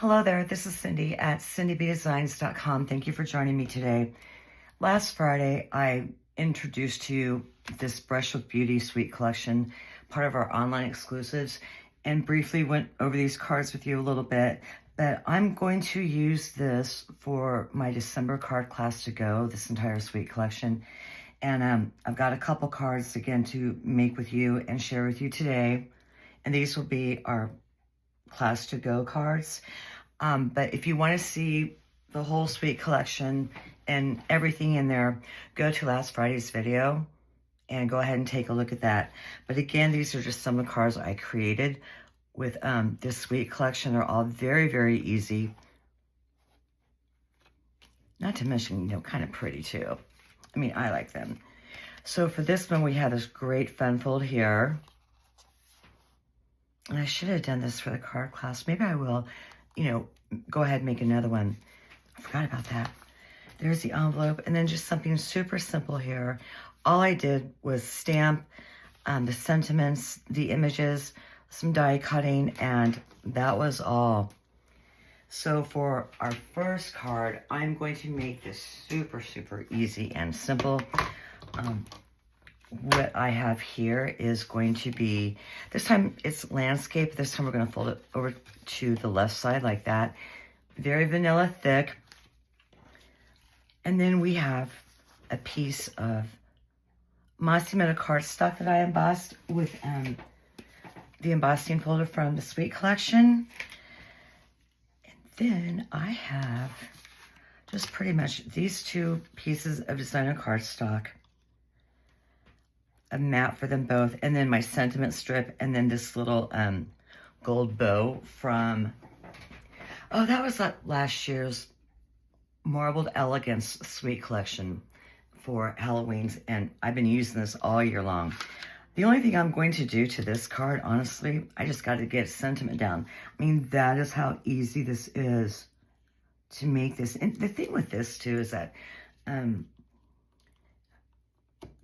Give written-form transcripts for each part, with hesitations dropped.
Hello there, this is Cindy at cindybdesigns.com. Thank you for joining me today. Last Friday, I introduced to you this Brush with Beauty Suite collection, part of our online exclusives, and briefly went over these cards with you a little bit. But I'm going to use this for my December card class to go, this entire suite collection. And I've got a couple cards, again, to make with you and share with you today. And these will be our class to go cards. But if you want to see the whole suite collection and everything in there, go to last Friday's video and go ahead and take a look at that. But again, these are just some of the cards I created with this suite collection. They're all very, very easy. Not to mention, kind of pretty too. I mean, I like them. So for this one, we have this great fun fold here. And I should have done this for the card class. Maybe I will, go ahead and make another one. I forgot about that. There's the envelope. And then just something super simple here. All I did was stamp the sentiments, the images, some die cutting, and that was all. So for our first card, I'm going to make this super, super easy and simple. What I have here is going to be, this time it's landscape. This time we're going to fold it over to the left side like that. Very vanilla thick. And then we have a piece of Mossy Meadow cardstock that I embossed with the embossing folder from the Suite collection. And then I have just pretty much these two pieces of designer cardstock. A mat for them both, and then my sentiment strip, and then this little gold bow from, that was last year's Marbled Elegance Suite collection for Halloween's, and I've been using this all year long. The only thing I'm going to do to this card, honestly, I just got to get sentiment down. I mean, that is how easy this is to make this. And the thing with this, too, is that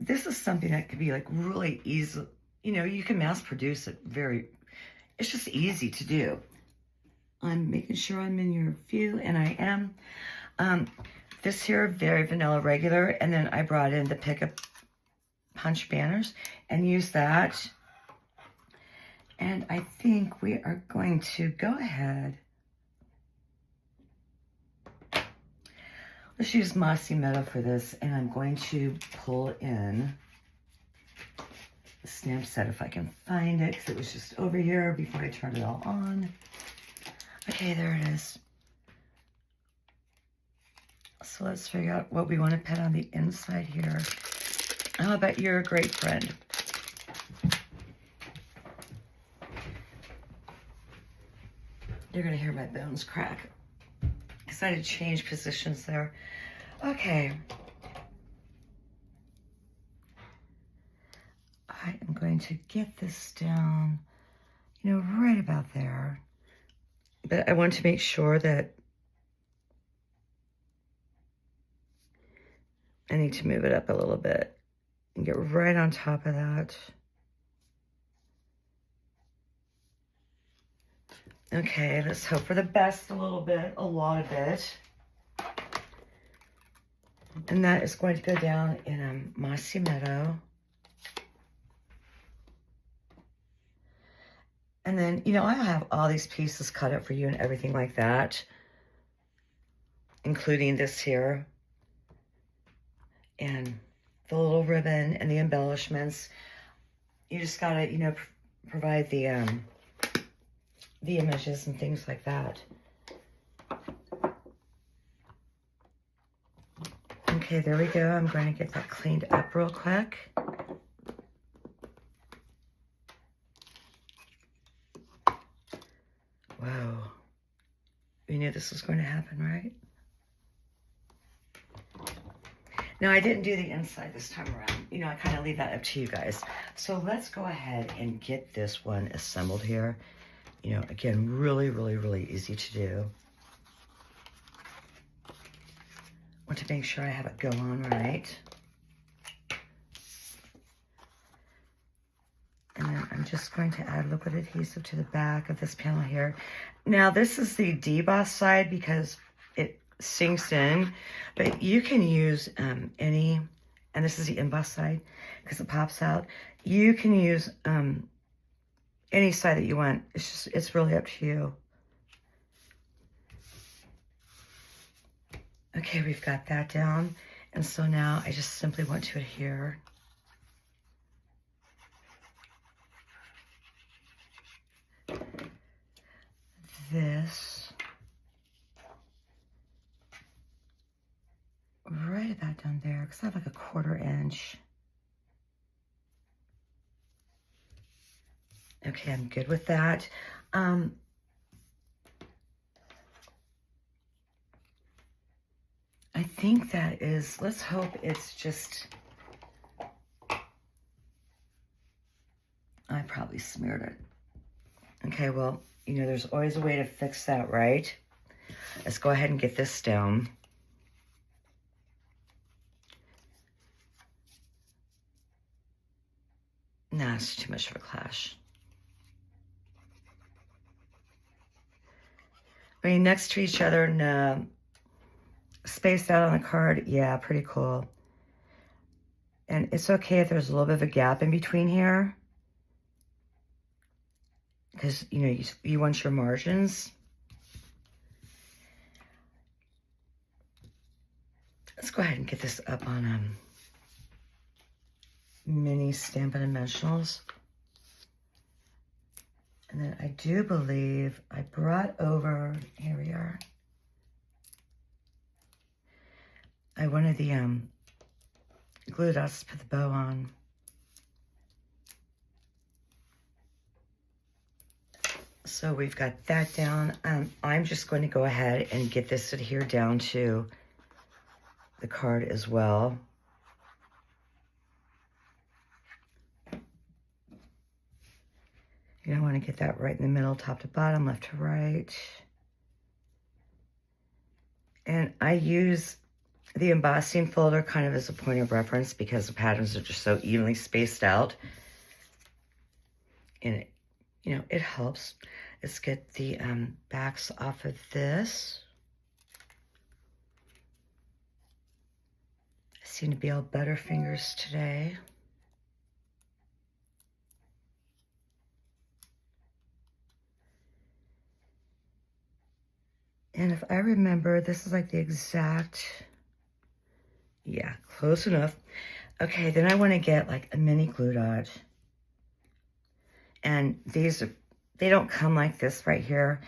this is something that could be like really easy. You can mass produce it it's just easy to do. I'm making sure I'm in your view, and I am. This here, very vanilla regular, and then I brought in the Pick a Punch banners and use that. And I think we are going to go ahead. Let's use Mossy Meadow for this, and I'm going to pull in the stamp set if I can find it, because it was just over here before I turned it all on. Okay, there it is. So let's figure out what we want to put on the inside here. How about you're a great friend? You're going to hear my bones crack, because I had to change positions there. Okay. I am going to get this down, right about there. But I want to make sure that I need to move it up a little bit and get right on top of that. Okay, let's hope for the best a little bit, a lot of it. And that is going to go down in a Mossy Meadow. And then, I have all these pieces cut up for you and everything like that, including this here. And the little ribbon and the embellishments. You just gotta, provide the images and things like that. Okay, there we go. I'm going to get that cleaned up real quick. Wow. We knew this was going to happen, right? Now, I didn't do the inside this time around. I kind of leave that up to you guys. So let's go ahead and get this one assembled here. Again, really, really, really easy to do. Want to make sure I have it go on right. And then I'm just going to add liquid adhesive to the back of this panel here. Now this is the deboss side because it sinks in, but you can use any, and this is the emboss side because it pops out. You can use any side that you want. It's really up to you. Okay, we've got that down. And so now I just simply want to adhere. This right about down there because I have like a 1/4 inch. Okay, I'm good with that. I think that is, let's hope it's just, I probably smeared it. Okay, well, you know, there's always a way to fix that, right? Let's go ahead and get this down. Nah, it's too much of a clash. I mean, next to each other, no. Spaced out on the card, yeah, pretty cool. And it's okay if there's a little bit of a gap in between here, because, you know, you want your margins. Let's go ahead and get this up on mini Stampin' Dimensionals. And then I do believe I brought over, here we are. I wanted the glue dots to put the bow on. So we've got that down. I'm just going to go ahead and get this adhered down to the card as well. You don't want to get that right in the middle, top to bottom, left to right. And I use the embossing folder kind of as a point of reference because the patterns are just so evenly spaced out. And it, you know, it helps. Let's get the backs off of this. I seem to be all butterfingers today. And if I remember, this is like the exact, yeah, close enough. Okay, then I want to get like a mini glue dot. And these are, they don't come like this right here.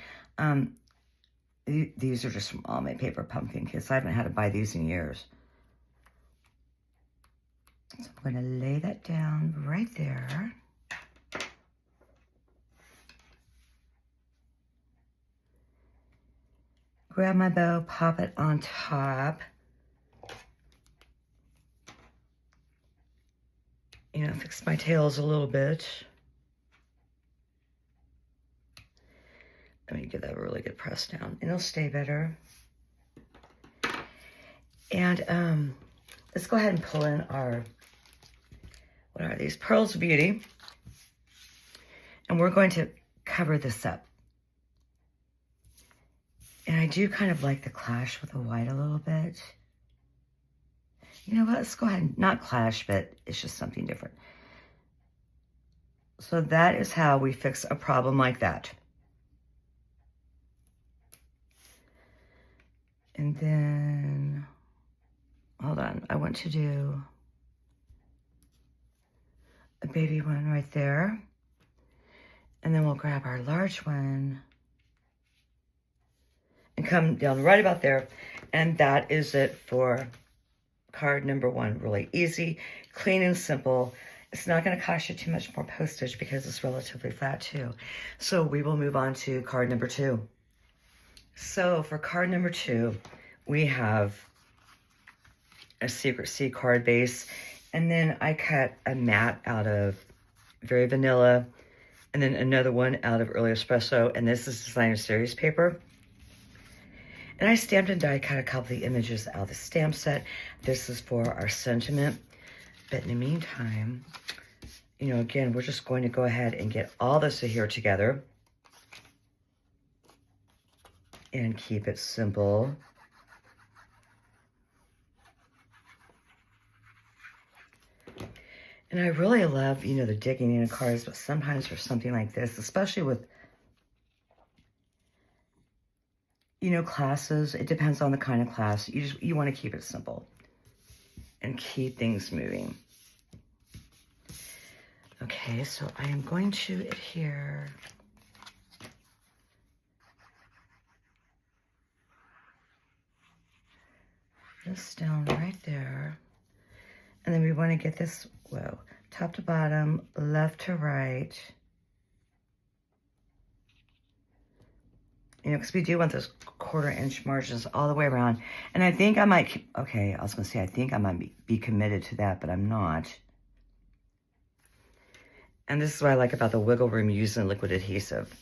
These are just from All My Paper Pumpkin Kits. I haven't had to buy these in years. So I'm going to lay that down right there. Grab my bow, pop it on top. You know, fix my tails a little bit. Let me give that a really good press down, and it'll stay better. And let's go ahead and pull in our, what are these? Pearls of Beauty. And we're going to cover this up. And I do kind of like the clash with the white a little bit. You know what, let's go ahead and not clash, but it's just something different. So that is how we fix a problem like that. And then, hold on, I want to do a baby one right there. And then we'll grab our large one and come down right about there. And that is it for card number 1. Really easy, clean and simple. It's not going to cost you too much more postage because it's relatively flat too. So we will move on to card number 2. So for card number 2, we have a Secret Sea card base. And then I cut a mat out of Very Vanilla. And then another one out of Early Espresso. And this is Designer Series paper. And I stamped and die cut a couple of the images out of the stamp set. This is for our sentiment. But in the meantime, you know, again, we're just going to go ahead and get all this here together and keep it simple. And I really love, you know, the digging in cards, but sometimes for something like this, especially with, you know, classes, it depends on the kind of class. You want to keep it simple and keep things moving. Okay, so I am going to adhere this down right there. And then we want to get this, whoa, top to bottom, left to right. You know, because we do want those 1/4 inch margins all the way around. And I think I might, okay, I was going to say, I think I might be committed to that, but I'm not. And this is what I like about the wiggle room using liquid adhesive,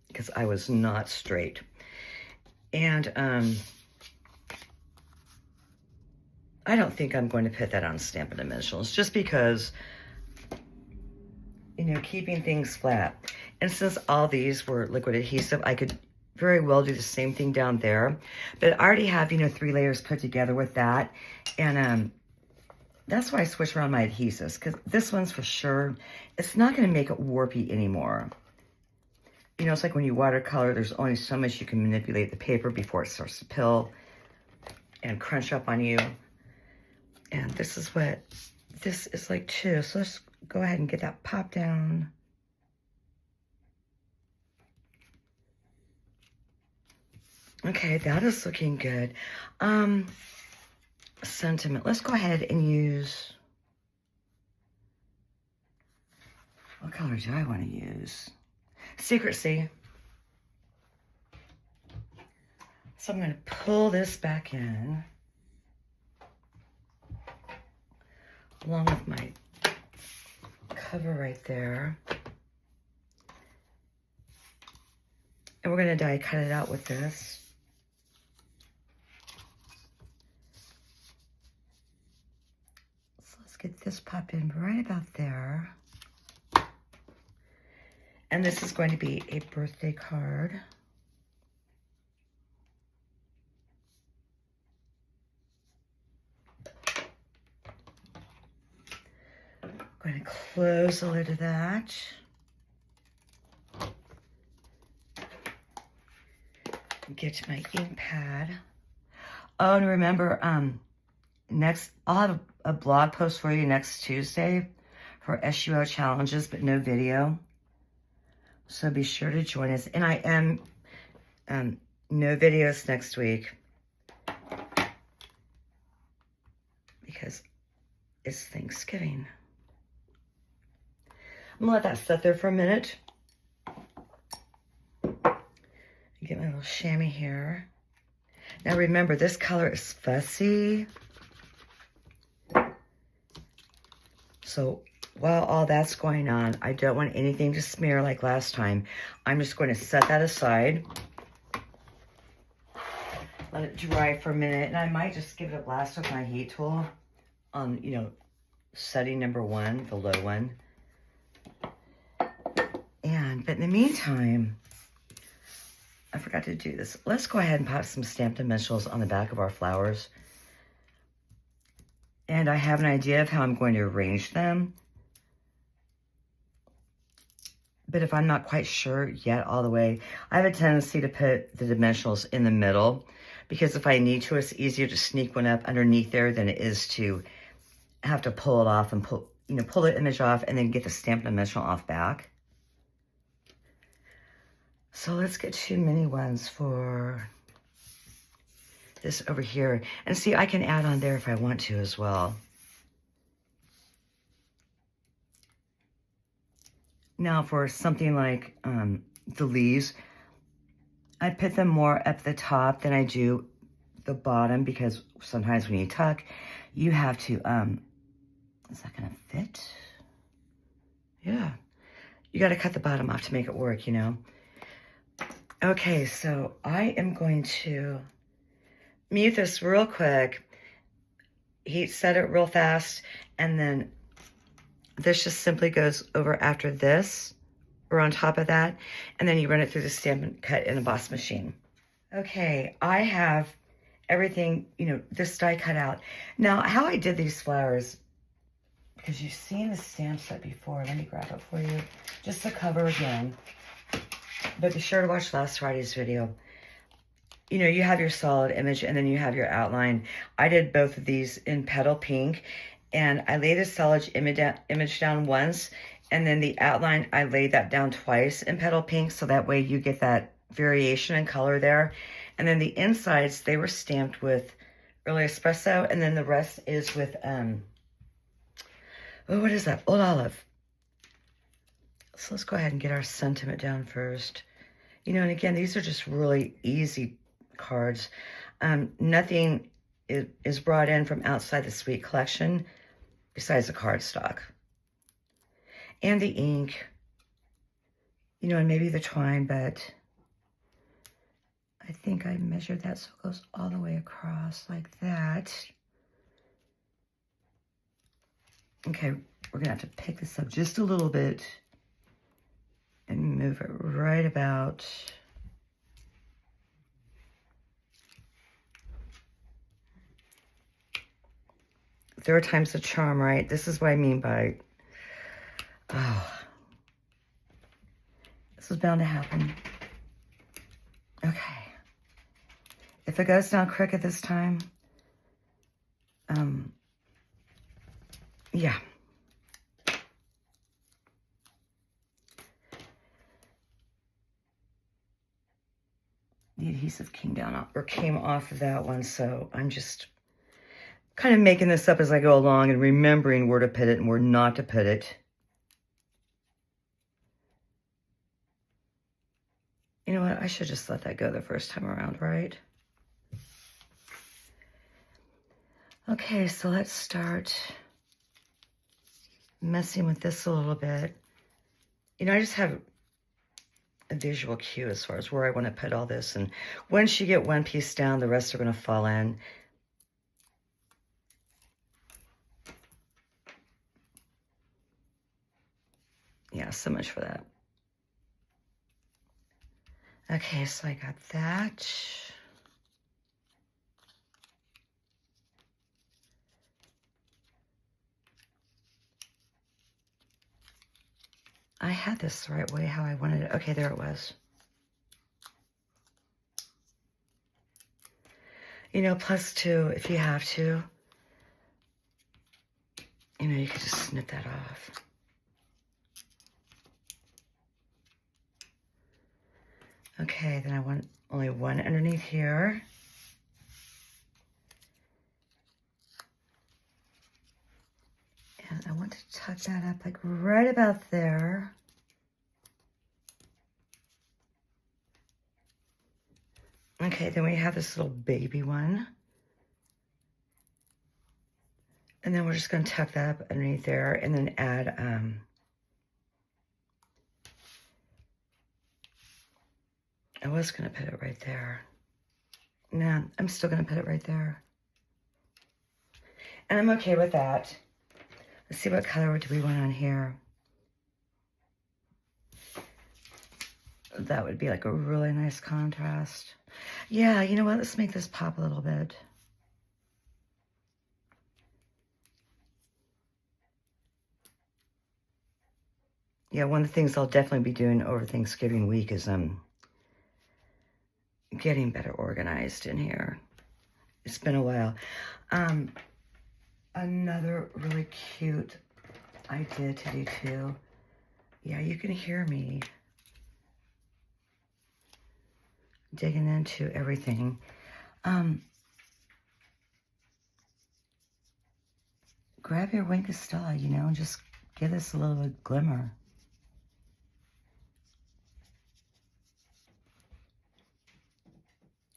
because I was not straight. And I don't think I'm going to put that on Stampin' Dimensionals, just because, you know, keeping things flat. And since all these were liquid adhesive, I could very well do the same thing down there. But I already have, you know, 3 layers put together with that. And that's why I switch around my adhesives, because this one's for sure, it's not going to make it warpy anymore. You know, it's like when you watercolor, there's only so much you can manipulate the paper before it starts to pill and crunch up on you. And this is what this is like too. So let's go ahead and get that pop down. Okay, that is looking good. Sentiment. Let's go ahead and use, what color do I want to use? Secrecy. So I'm going to pull this back in along with my cover right there. And we're going to die cut it out with this. So let's get this pop in right about there. And this is going to be a birthday card. I'm going to close the lid of that. Get to my ink pad. Oh, and remember, next, I'll have a blog post for you next Tuesday for SUO challenges, but no video. So be sure to join us. And I am, no videos next week because it's Thanksgiving. I'm gonna let that sit there for a minute. Get my little chamois here. Now remember, this color is fussy. So while all that's going on, I don't want anything to smear like last time. I'm just going to set that aside. Let it dry for a minute. And I might just give it a blast with my heat tool on, you know, setting number 1, the low one. But in the meantime, I forgot to do this. Let's go ahead and pop some Stampin' Dimensionals on the back of our flowers. And I have an idea of how I'm going to arrange them. But if I'm not quite sure yet all the way, I have a tendency to put the dimensionals in the middle, because if I need to, it's easier to sneak one up underneath there than it is to have to pull it off and pull the image off and then get the Stampin' Dimensional off back. So let's get 2 mini ones for this over here. And see, I can add on there if I want to as well. Now for something like the leaves, I put them more up the top than I do the bottom, because sometimes when you tuck, you have to, is that gonna fit? Yeah. You gotta cut the bottom off to make it work, you know? Okay, so I am going to mute this real quick, heat set it real fast, and then this just simply goes over after this, or on top of that, and then you run it through the Stampin' Cut and Emboss machine. Okay, I have everything, you know, this die cut out. Now, how I did these flowers, because you've seen the stamp set before. Let me grab it for you, just the cover again. But be sure to watch last Friday's video. You know, you have your solid image and then you have your outline. I did both of these in Petal Pink, and I laid a solid image down once, and then the outline, I laid that down twice in Petal Pink, so that way you get that variation in color there. And then the insides, they were stamped with Early Espresso, and then the rest is with, oh, what is that? Old Olive. So let's go ahead and get our sentiment down first. You know, and again, these are just really easy cards. Nothing is brought in from outside the Suite collection besides the cardstock. And the ink, you know, and maybe the twine, but I think I measured that so it goes all the way across like that. Okay, we're gonna have to pick this up just a little bit and move it right about. Third time's the charm, right? This is what I mean by, oh, this was bound to happen. Okay. If it goes down crooked this time, yeah. The adhesive came off of that one, so I'm just kind of making this up as I go along and remembering where to put it and where not to put it. You know what? I should just let that go the first time around, right? Okay, so let's start messing with this a little bit. You know, I just have a visual cue as far as where I want to put all this. And once you get one piece down, the rest are going to fall in. Yeah, so much for that. Okay, so I got that. I had this the right way, how I wanted it. Okay, there it was. You know, +2, if you have to. You know, you could just snip that off. Okay, then I want only one underneath here. And I want to tuck that up like right about there. Okay, then we have this little baby one. And then we're just going to tuck that up underneath there and then add I was going to put it right there. Nah, I'm still going to put it right there. And I'm okay with that. Let's see, what color do we want on here? That would be like a really nice contrast. Yeah, you know what? Let's make this pop a little bit. Yeah, one of the things I'll definitely be doing over Thanksgiving week is getting better organized in here. It's been a while. Another really cute idea to do too. Yeah, you can hear me digging into everything. Grab your Wink of Stella, you know, and just give this a little bit of glimmer.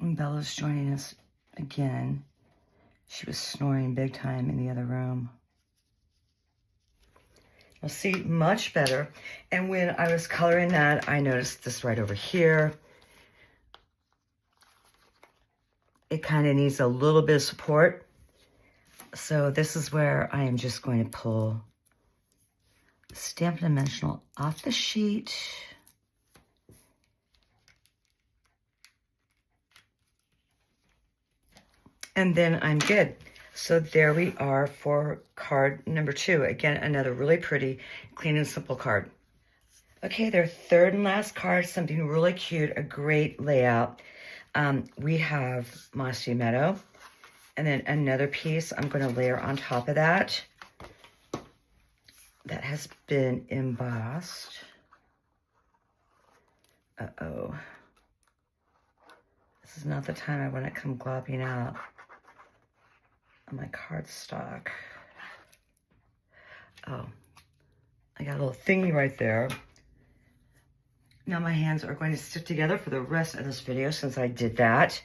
And Bella's joining us again. She was snoring big time in the other room. You'll see much better. And when I was coloring that, I noticed this right over here. It kind of needs a little bit of support. So this is where I am just going to pull Stampin' Dimensional off the sheet. And then I'm good. So there we are for card number 2. Again, another really pretty, clean and simple card. Okay, their third and last card, something really cute, a great layout. We have Mossy Meadow, and then another piece I'm going to layer on top of that. That has been embossed. Uh-oh. This is not the time I want to come glopping out on my cardstock. Oh, I got a little thingy right there. Now my hands are going to stick together for the rest of this video since I did that.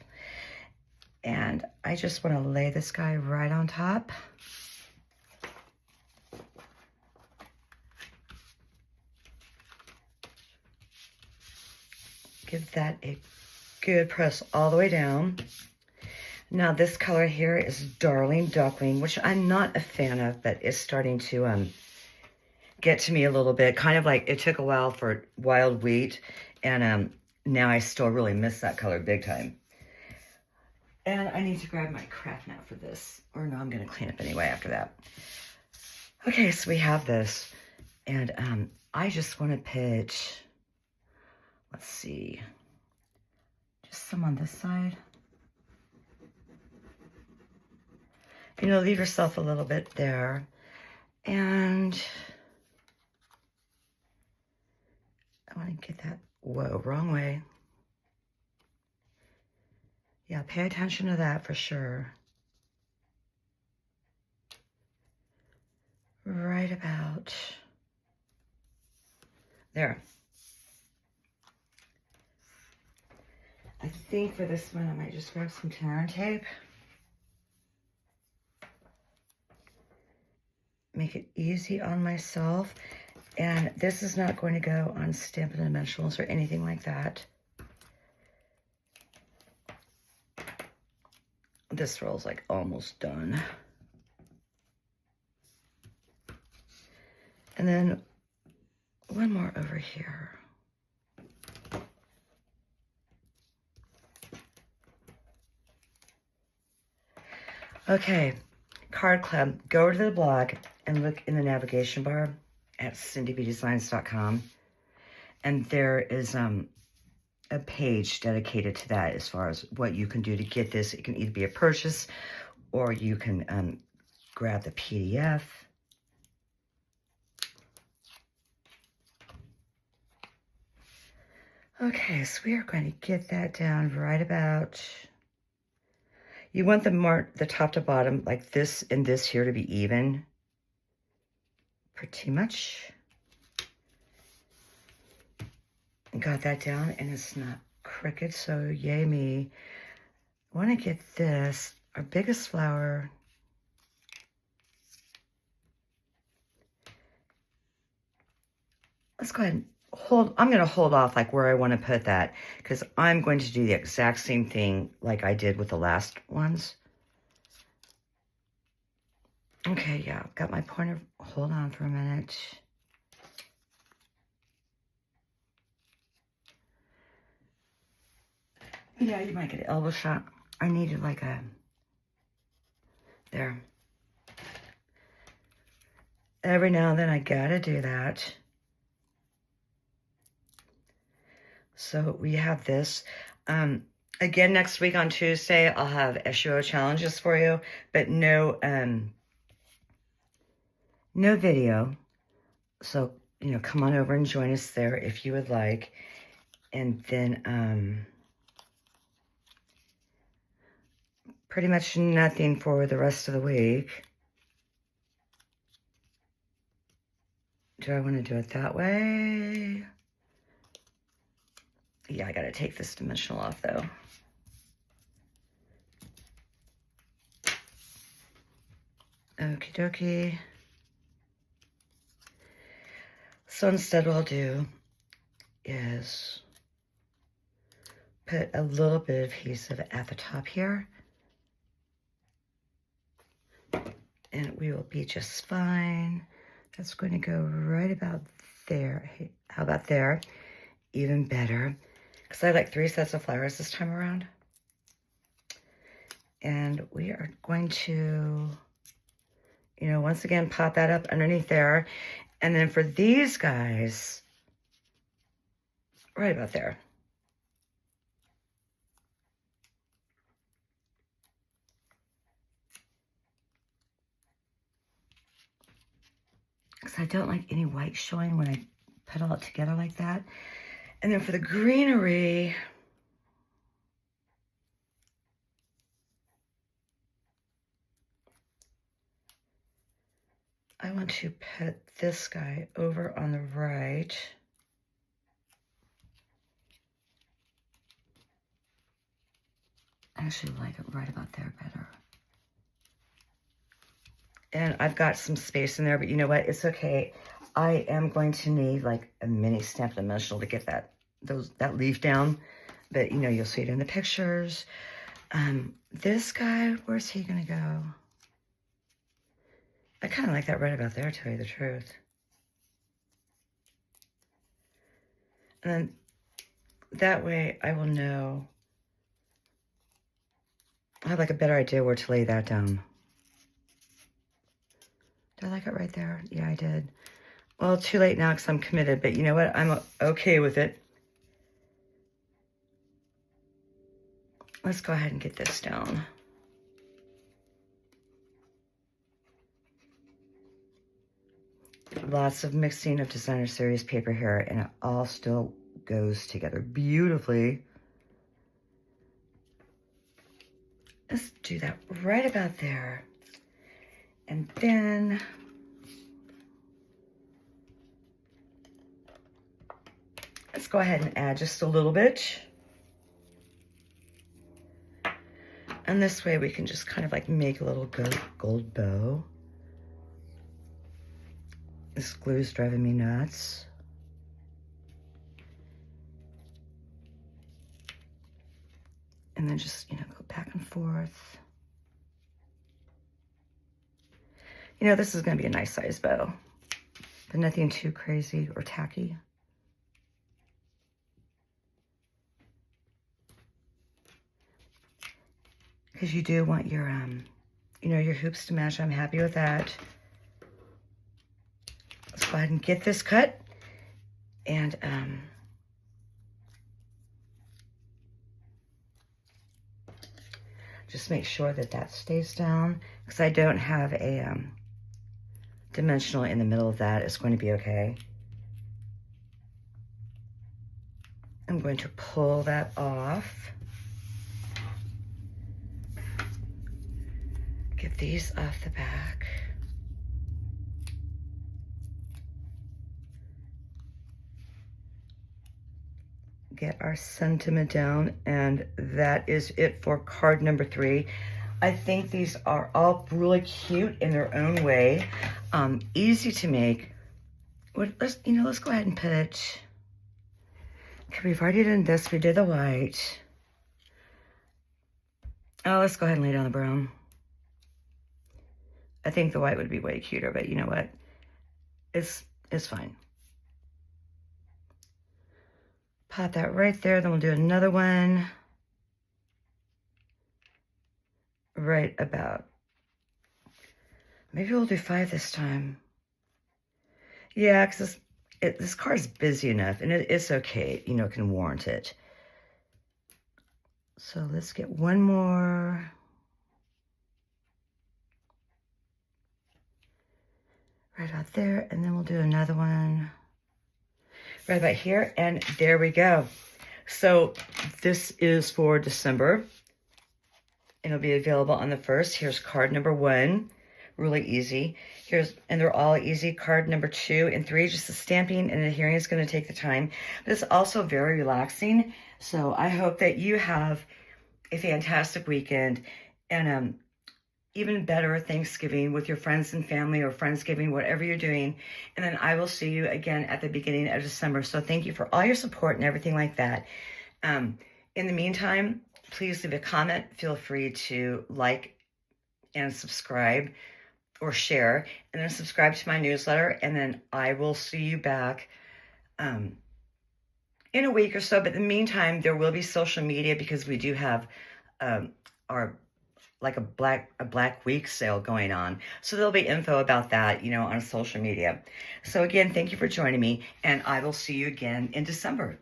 And I just want to lay this guy right on top. Give that a good press all the way down. Now this color here is Darling Duckling, which I'm not a fan of, but it's starting to get to me a little bit. Kind of like it took a while for Wild Wheat, and now I still really miss that color big time. And I need to grab my craft mat for this, or no, I'm going to clean up anyway after that. Okay, so we have this, and I just want to pitch. Let's see, just some on this side. You know, leave yourself a little bit there. And I want to get that, whoa, wrong way. Yeah, pay attention to that for sure. Right about there. I think for this one, I might just grab some Terran tape. Make it easy on myself. And this is not going to go on Stampin' Dimensionals or anything like that. This roll's like almost done. And then one more over here. Okay, Card Club, go over to the blog and look in the navigation bar at cindybedesigns.com. And there is a page dedicated to that as far as what you can do to get this. It can either be a purchase or you can grab the PDF. Okay, so we are going to get that down right about... You want the top to bottom, like this and this here, to be even. Pretty much. Got that down, and it's not crooked, so yay me. I want to get this, our biggest flower. Let's go ahead and I'm going to hold off like where I want to put that, because I'm going to do the exact same thing like I did with the last ones. Okay, yeah, got my pointer. Hold on for a minute. Yeah, you might get an elbow shot. I needed like a, there. Every now and then I gotta do that. So we have this. Again, next week on Tuesday, I'll have SUO challenges for you, but no video. So, you know, come on over and join us there if you would like. And then, pretty much nothing for the rest of the week. Do I want to do it that way? Yeah, I gotta take this dimensional off though. Okie dokie. So instead what I'll do is put a little bit of adhesive at the top here. And we will be just fine. That's going to go right about there. Hey, how about there? Even better. Because I like 3 sets of flowers this time around. And we are going to, you know, once again, pop that up underneath there. And then for these guys, right about there. Because I don't like any white showing when I put all it together like that. And then for the greenery, I want to put this guy over on the right. I actually like it right about there better. And I've got some space in there, but you know what? It's okay. I am going to need like a mini Stampin' Dimensional to get that leaf down. But you know, you'll see it in the pictures. This guy, where's he gonna go? I kind of like that right about there, to tell you the truth. And then that way I will know. I have like a better idea where to lay that down. Did I like it right there? Yeah, I did. Well, too late now because I'm committed, but you know what? I'm okay with it. Let's go ahead and get this down. Lots of mixing of designer series paper here, and it all still goes together beautifully. Let's do that right about there. And then let's go ahead and add just a little bit. And this way we can just kind of like make a little gold bow. This glue is driving me nuts. And then just, you know, go back and forth. You know, this is going to be a nice size bow, but nothing too crazy or tacky. Because you do want your, you know, your hoops to match. I'm happy with that. Let's go ahead and get this cut. And, just make sure that that stays down. Because I don't have a, dimensional in the middle of that. It's going to be okay. I'm going to pull that off. Get these off the back. Get our sentiment down, and that is it for card number 3. I think these are all really cute in their own way. Easy to make. Let's go ahead and put. Okay, we've already done this. We did the white. Oh, let's go ahead and lay down the brown. I think the white would be way cuter, but you know what? It's fine. Pop that right there. Then we'll do another one. Right about. Maybe we'll do 5 this time. Yeah, because this card's busy enough, and it's okay. You know, it can warrant it. So let's get one more. Right out there, and then we'll do another one right about here, and there we go. So this is for December. It'll be available on the 1st. Here's card number 1, really easy. And they're all easy. Card number 2 and 3, just the stamping and adhering is going to take the time, but it's also very relaxing. So I hope that you have a fantastic weekend and even better Thanksgiving with your friends and family, or Friendsgiving, whatever you're doing. And then I will see you again at the beginning of December. So thank you for all your support and everything like that. In the meantime, please leave a comment. Feel free to like and subscribe. or share, and then subscribe to my newsletter, and then I will see you back in a week or so. But in the meantime, there will be social media because we do have our like a Black Week sale going on. So there'll be info about that, on social media. So again, thank you for joining me, and I will see you again in December.